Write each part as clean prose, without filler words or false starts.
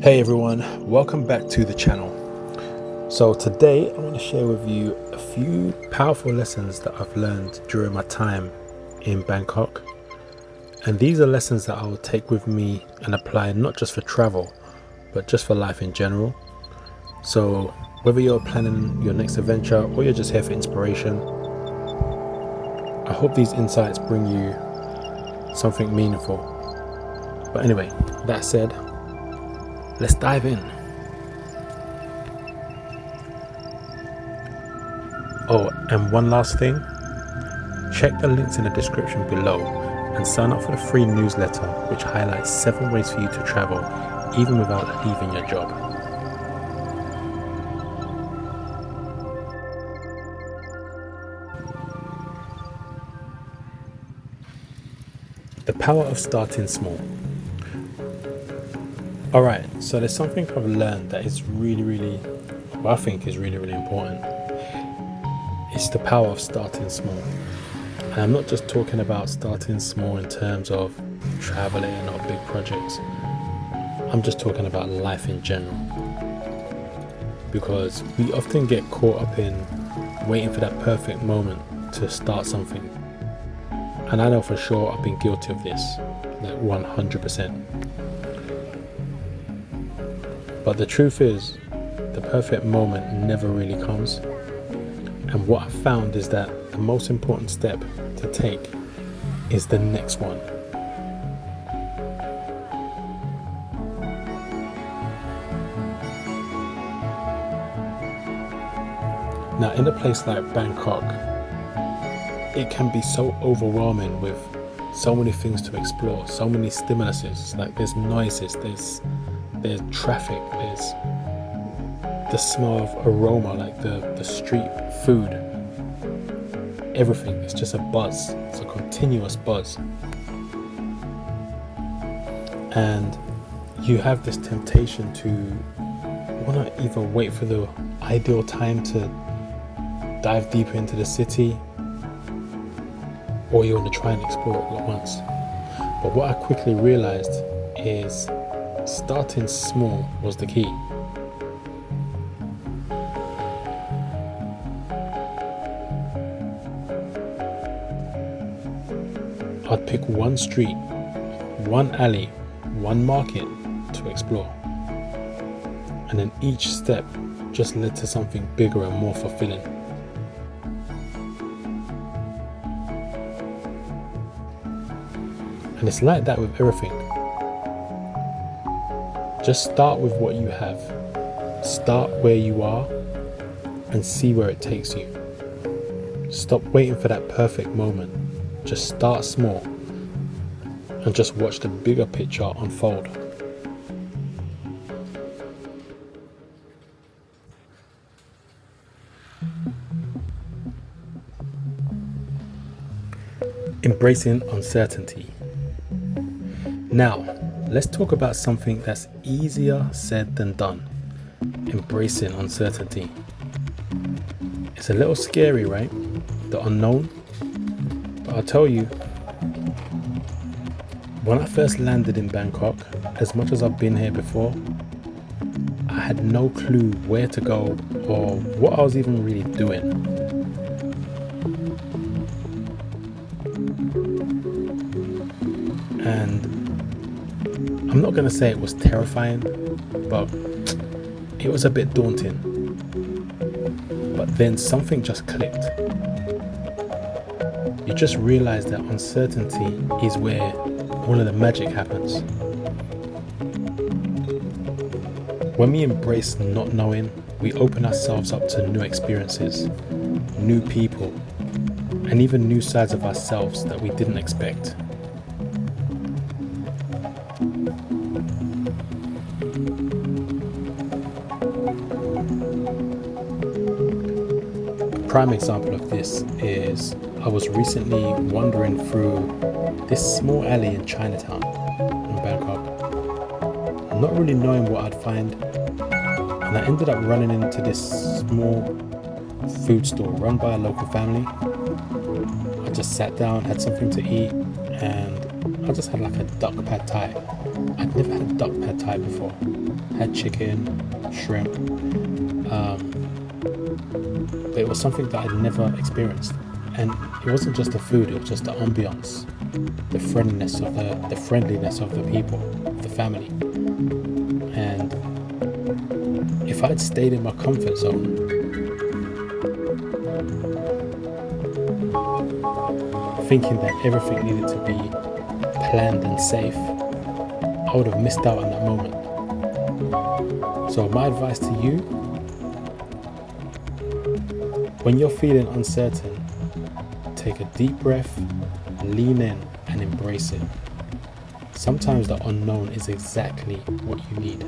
Hey everyone, welcome back to the channel. So today I want to share with you a few powerful lessons that I've learned during my time in Bangkok. And these are lessons that I will take with me and apply not just for travel, but just for life in general. So whether you're planning your next adventure or you're just here for inspiration, I hope these insights bring you something meaningful. But anyway, that said, let's dive in. Oh, and one last thing, check the links in the description below and sign up for the free newsletter which highlights 7 ways for you to travel even without leaving your job. The power of starting small. Alright, so there's something I've learned that is I think is really important. It's the power of starting small. And I'm not just talking about starting small in terms of traveling or big projects. I'm just talking about life in general. Because we often get caught up in waiting for that perfect moment to start something. And I know for sure I've been guilty of this, like 100%. But the truth is, the perfect moment never really comes. And what I've found is that the most important step to take is the next one. Now, in a place like Bangkok, it can be so overwhelming with so many things to explore, so many stimuluses. Like there's noises, there's traffic, there's the smell of aroma, like the street food, everything. It's just a buzz. It's a continuous buzz. And you have this temptation to want to either wait for the ideal time to dive deeper into the city, or you want to try and explore it all at once. But what I quickly realized is starting small was the key. I'd pick one street, one alley, one market to explore. And then each step just led to something bigger and more fulfilling. And it's like that with everything. Just start with what you have. Start where you are and see where it takes you. Stop waiting for that perfect moment. Just start small and just watch the bigger picture unfold. Embracing uncertainty. Now, let's talk about something that's easier said than done. Embracing uncertainty. It's a little scary, right? The unknown. But I'll tell you, when I first landed in Bangkok, as much as I've been here before, I had no clue where to go or what I was even really doing. And I'm not going to say it was terrifying, but it was a bit daunting. But then something just clicked. You just realize that uncertainty is where all of the magic happens. When we embrace not knowing, we open ourselves up to new experiences, new people, and even new sides of ourselves that we didn't expect. A prime example of this is I was recently wandering through this small alley in Chinatown in Bangkok, not really knowing what I'd find, and I ended up running into this small food store run by a local family. I just sat down, had something to eat, and I just had like a duck pad thai. I'd never had duck pad thai before. Had chicken, shrimp, but it was something that I'd never experienced. And it wasn't just the food; it was just the ambiance, the friendliness of the people, of the family. And if I'd stayed in my comfort zone, thinking that everything needed to be planned and safe, I would have missed out on that moment. So my advice to you, when you're feeling uncertain, take a deep breath, lean in and embrace it. Sometimes the unknown is exactly what you need.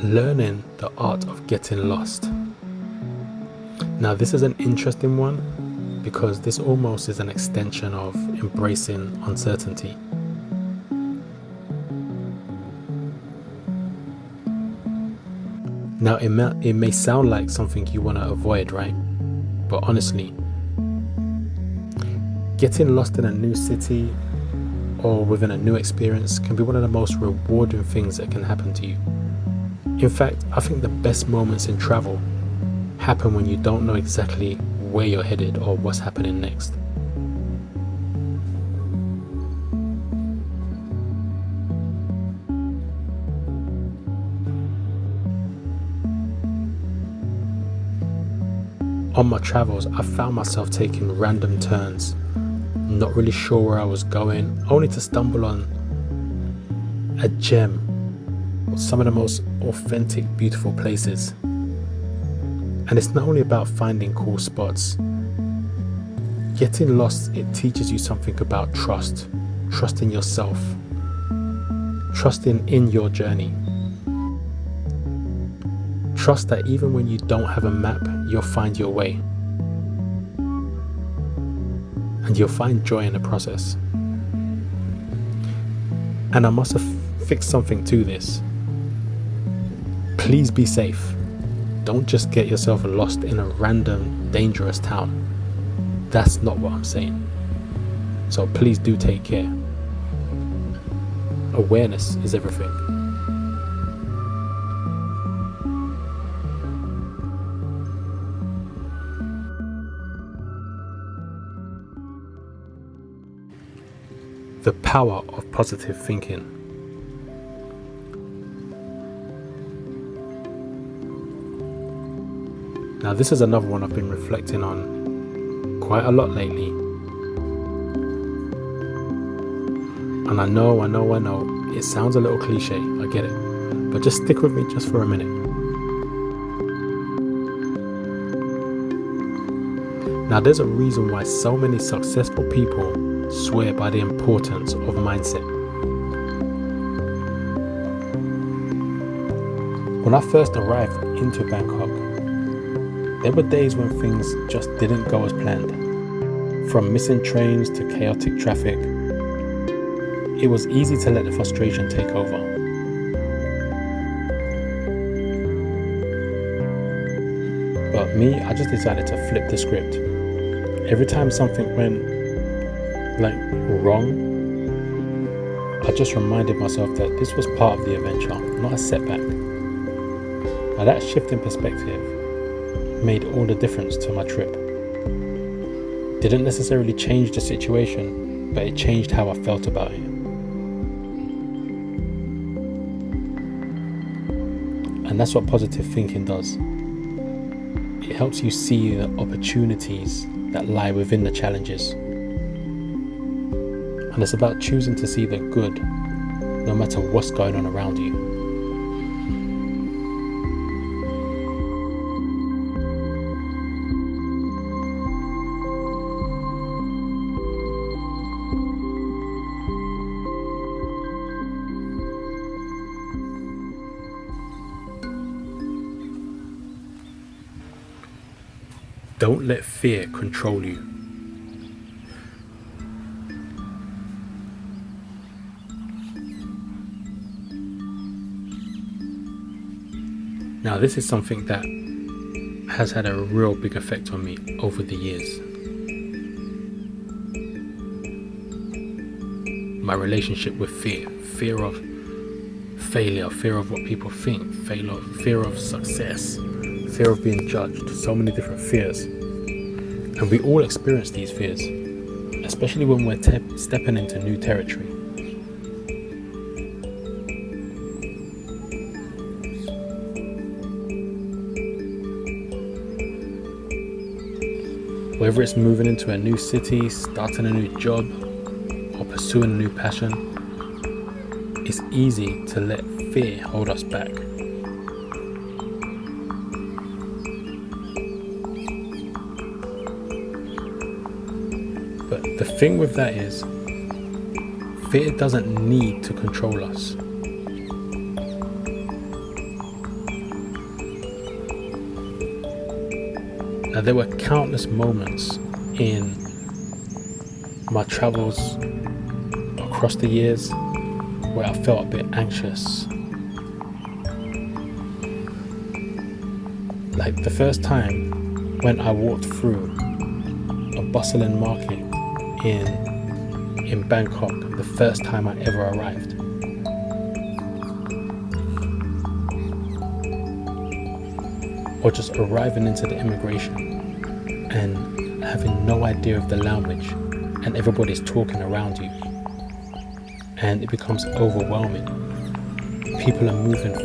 Learning the art of getting lost. Now this is an interesting one because this almost is an extension of embracing uncertainty. Now it may sound like something you want to avoid, right? But honestly, getting lost in a new city or within a new experience can be one of the most rewarding things that can happen to you. In fact, I think the best moments in travel happen when you don't know exactly where you're headed or what's happening next. On my travels, I found myself taking random turns, not really sure where I was going, only to stumble on a gem, some of the most authentic, beautiful places. And it's not only about finding cool spots. Getting lost, it teaches you something about trust, trusting yourself, trusting in your journey. Trust that even when you don't have a map, you'll find your way. And you'll find joy in the process. And I must have fixed something to this. Please be safe. Don't just get yourself lost in a random, dangerous town. That's not what I'm saying. So please do take care. Awareness is everything. The power of positive thinking. Now this is another one I've been reflecting on quite a lot lately. And I know, it sounds a little cliche, I get it. But just stick with me just for a minute. Now there's a reason why so many successful people swear by the importance of mindset. When I first arrived into Bangkok, there were days when things just didn't go as planned. From missing trains to chaotic traffic, it was easy to let the frustration take over. But me, I just decided to flip the script. Every time something went wrong, I just reminded myself that this was part of the adventure, not a setback. Now that shift in perspective made all the difference to my trip. Didn't necessarily change the situation, but it changed how I felt about it. And that's what positive thinking does. It helps you see the opportunities that lie within the challenges. And it's about choosing to see the good, no matter what's going on around you. Don't let fear control you. Now, this is something that has had a real big effect on me over the years. My relationship with fear of failure, fear of what people think, fear of success, fear of being judged, so many different fears. And we all experience these fears, especially when we're stepping into new territory. Whether it's moving into a new city, starting a new job, or pursuing a new passion, it's easy to let fear hold us back. But the thing with that is, fear doesn't need to control us. Now, there were countless moments in my travels across the years where I felt a bit anxious. Like the first time when I walked through a bustling market in Bangkok, the first time I ever arrived. Or just arriving into the immigration and having no idea of the language, and everybody's talking around you, and it becomes overwhelming. People are moving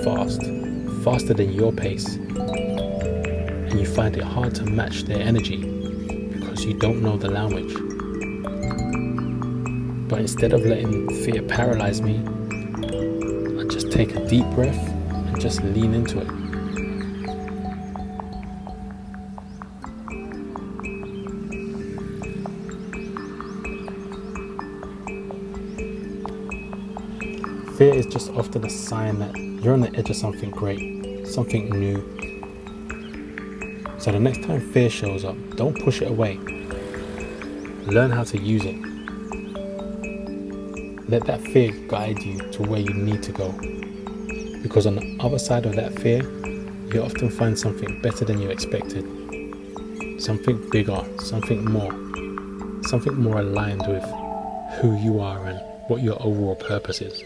faster than your pace, and you find it hard to match their energy because you don't know the language. But instead of letting fear paralyze me, I just take a deep breath and just lean into it. Fear is just often a sign that you're on the edge of something great, something new. So the next time fear shows up, don't push it away. Learn how to use it. Let that fear guide you to where you need to go. Because on the other side of that fear, you often find something better than you expected. Something bigger, something more aligned with who you are and what your overall purpose is.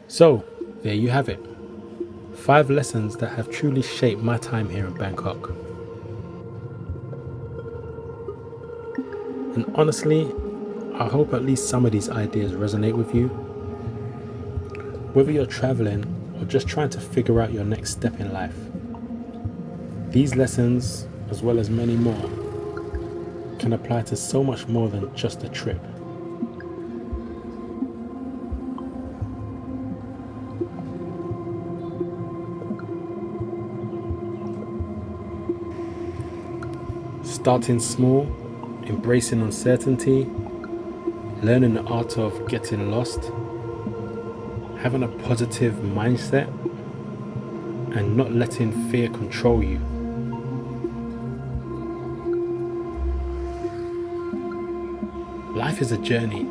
So, there you have it. 5 lessons that have truly shaped my time here in Bangkok. And honestly, I hope at least some of these ideas resonate with you. Whether you're traveling or just trying to figure out your next step in life, these lessons, as well as many more, can apply to so much more than just a trip. Starting small, embracing uncertainty, learning the art of getting lost, having a positive mindset, and not letting fear control you. Life is a journey,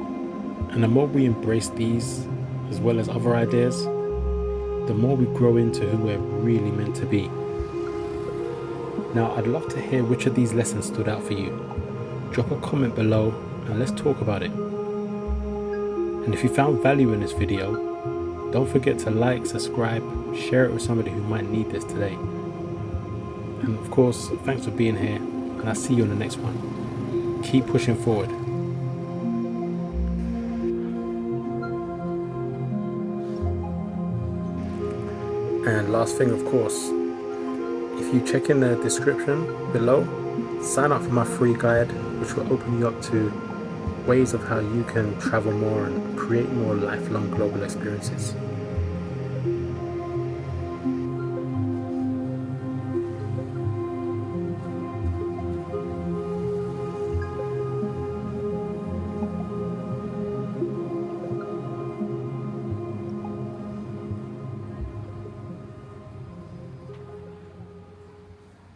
and the more we embrace these, as well as other ideas, the more we grow into who we're really meant to be. Now, I'd love to hear which of these lessons stood out for you. Drop a comment below and let's talk about it. And if you found value in this video, don't forget to like, subscribe, share it with somebody who might need this today. And of course, thanks for being here, and I'll see you in the next one. Keep pushing forward. And last thing, of course, if you check in the description below, sign up for my free guide, which will open you up to ways of how you can travel more and create more lifelong global experiences.